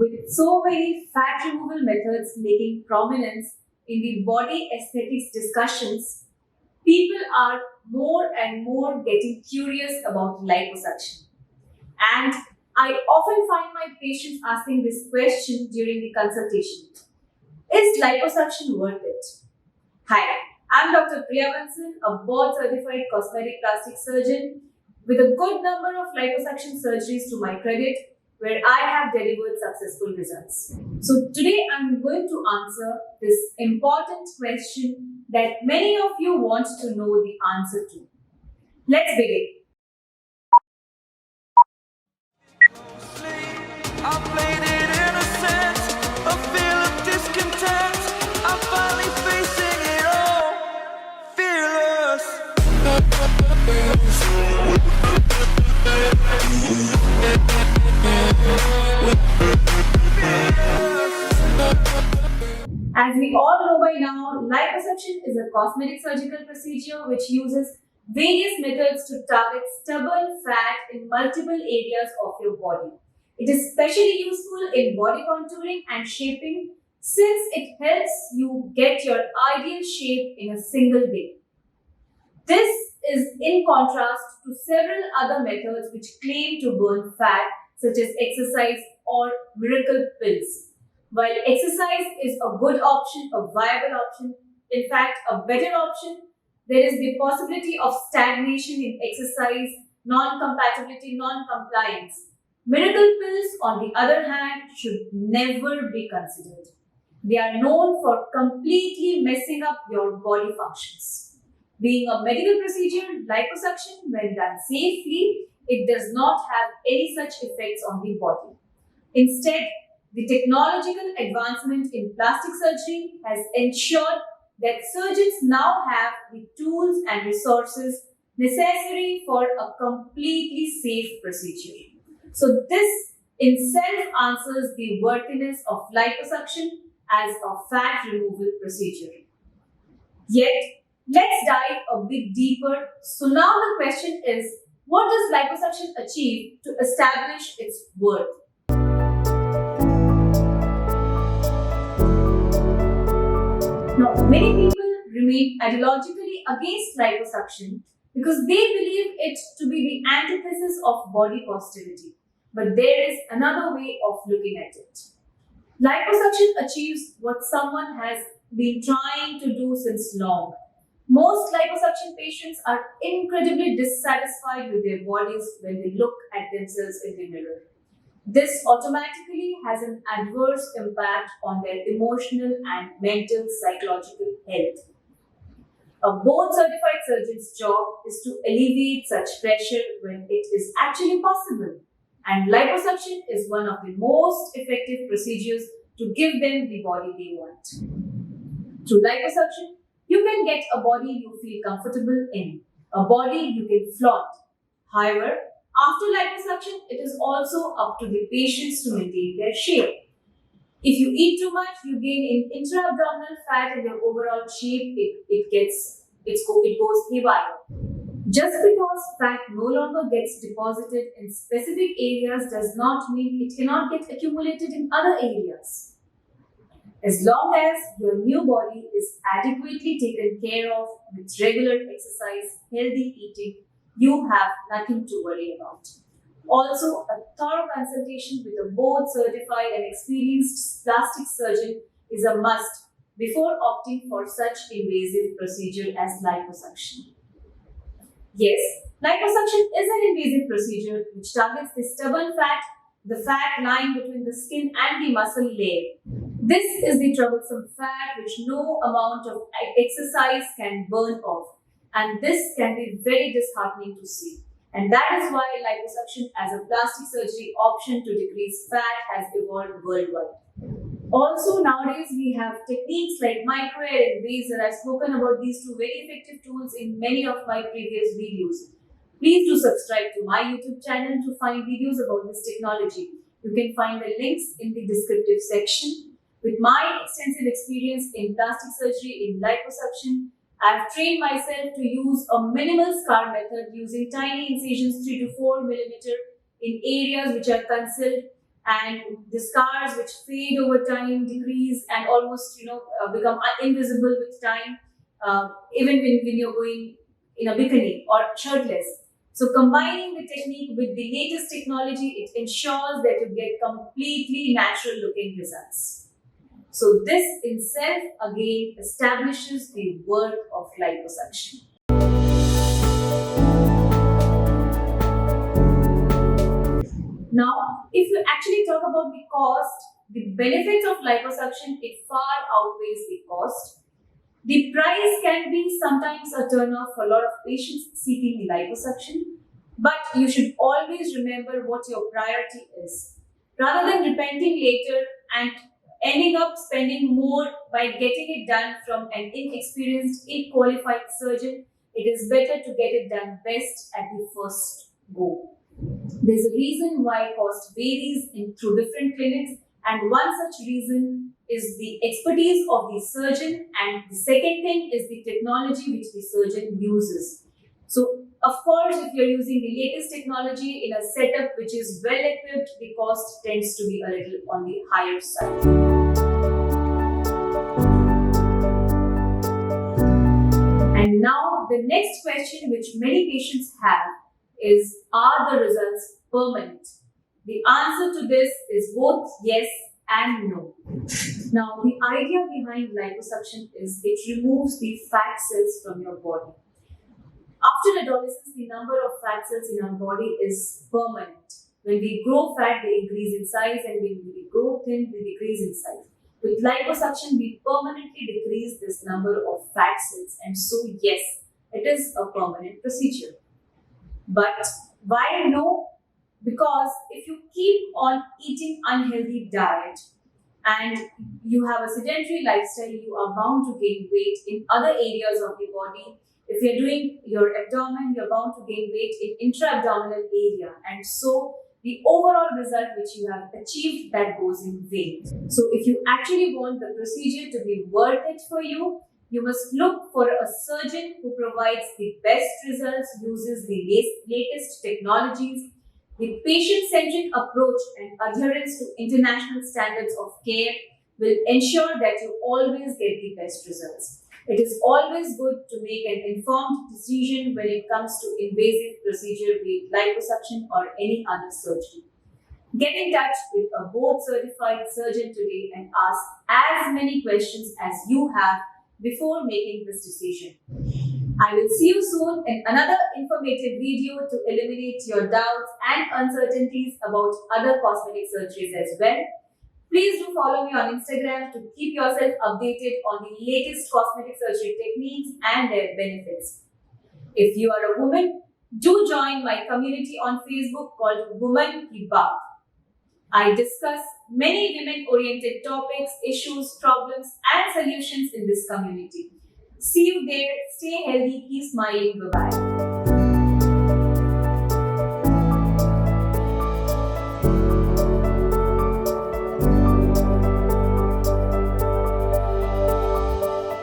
With so many fat removal methods making prominence in the body aesthetics discussions, people are more and more getting curious about liposuction. And I often find my patients asking this question during the consultation. Is liposuction worth it? Hi, I'm Dr. Priya Bansal, a board certified cosmetic plastic surgeon with a good number of liposuction surgeries to my credit where I have delivered successful results. So today I'm going to answer this important question that many of you want to know the answer to. Let's begin. I played it innocent, a feel of discontent. I'm finally facing it all, fearless. As we all know by now, liposuction is a cosmetic surgical procedure which uses various methods to target stubborn fat in multiple areas of your body. It is especially useful in body contouring and shaping since it helps you get your ideal shape in a single day. This is in contrast to several other methods which claim to burn fat, such as exercise or miracle pills. While exercise is a good option, a viable option, in fact, a better option, there is the possibility of stagnation in exercise, non-compatibility, non-compliance. Miracle pills, on the other hand, should never be considered. They are known for completely messing up your body functions. Being a medical procedure, liposuction, when done safely, it does not have any such effects on the body. Instead, the technological advancement in plastic surgery has ensured that surgeons now have the tools and resources necessary for a completely safe procedure. So, this in self answers the worthiness of liposuction as a fat removal procedure. Yet, let's dive a bit deeper. So, now the question is, what does liposuction achieve to establish its worth? Now, many people remain ideologically against liposuction because they believe it to be the antithesis of body positivity. But there is another way of looking at it. Liposuction achieves what someone has been trying to do since long. Most liposuction patients are incredibly dissatisfied with their bodies when they look at themselves in the mirror. This automatically has an adverse impact on their emotional and mental psychological health. A board certified surgeon's job is to alleviate such pressure when it is actually possible. And liposuction is one of the most effective procedures to give them the body they want. Through liposuction, you can get a body you feel comfortable in, a body you can flaunt. However, after liposuction, it is also up to the patients to maintain their shape. If you eat too much, you gain in intra-abdominal fat and your overall shape it goes haywire. Just because fat no longer gets deposited in specific areas does not mean it cannot get accumulated in other areas. As long as your new body is adequately taken care of with regular exercise, healthy eating, you have nothing to worry about. Also, a thorough consultation with a board certified and experienced plastic surgeon is a must before opting for such invasive procedure as liposuction. Yes, liposuction is an invasive procedure which targets the stubborn fat, the fat lying between the skin and the muscle layer. This is the troublesome fat which no amount of exercise can burn off, and this can be very disheartening to see. And that is why liposuction as a plastic surgery option to decrease fat has evolved worldwide. Also, nowadays we have techniques like micro-air and laser. I've spoken about these two very effective tools in many of my previous videos. Please do subscribe to my YouTube channel to find videos about this technology. You can find the links in the descriptive section. With my extensive experience in plastic surgery in liposuction, I have trained myself to use a minimal scar method using tiny incisions 3 to 4 millimeter in areas which are concealed and the scars which fade over time, decrease, and almost become invisible with time, even when you're going in a bikini or shirtless. So combining the technique with the latest technology, it ensures that you get completely natural looking results. So this itself again establishes the worth of liposuction. Now, if you actually talk about the cost, the benefits of liposuction, it far outweighs the cost. The price can be sometimes a turnoff for a lot of patients seeking liposuction, but you should always remember what your priority is. Rather than repenting later and ending up spending more by getting it done from an inexperienced, ill qualified surgeon, it is better to get it done best at the first go. There's a reason why cost varies through different clinics, and one such reason is the expertise of the surgeon, and the second thing is the technology which the surgeon uses. So, of course, if you're using the latest technology in a setup which is well equipped, the cost tends to be a little on the higher side. And now, the next question which many patients have is, are the results permanent? The answer to this is both yes and no. Now, the idea behind liposuction is it removes the fat cells from your body. After adolescence, the number of fat cells in our body is permanent. When we grow fat, they increase in size, and when we grow thin, they decrease in size. With liposuction, we permanently decrease this number of fat cells, and so yes, it is a permanent procedure. But why no? Because if you keep on eating unhealthy diet and you have a sedentary lifestyle, you are bound to gain weight in other areas of the body. If you're doing your abdomen, you're bound to gain weight in intra-abdominal area, and so the overall result which you have achieved, that goes in vain. So if you actually want the procedure to be worth it for you, you must look for a surgeon who provides the best results, uses the latest technologies. The patient-centric approach and adherence to international standards of care will ensure that you always get the best results. It is always good to make an informed decision when it comes to invasive procedure, be it liposuction or any other surgery. Get in touch with a board-certified surgeon today and ask as many questions as you have before making this decision. I will see you soon in another informative video to eliminate your doubts and uncertainties about other cosmetic surgeries as well. Please do follow me on Instagram to keep yourself updated on the latest cosmetic surgery techniques and their benefits. If you are a woman, do join my community on Facebook called Woman Ki Baat. I discuss many women-oriented topics, issues, problems, and solutions in this community. See you there. Stay healthy. Keep smiling. Bye-bye.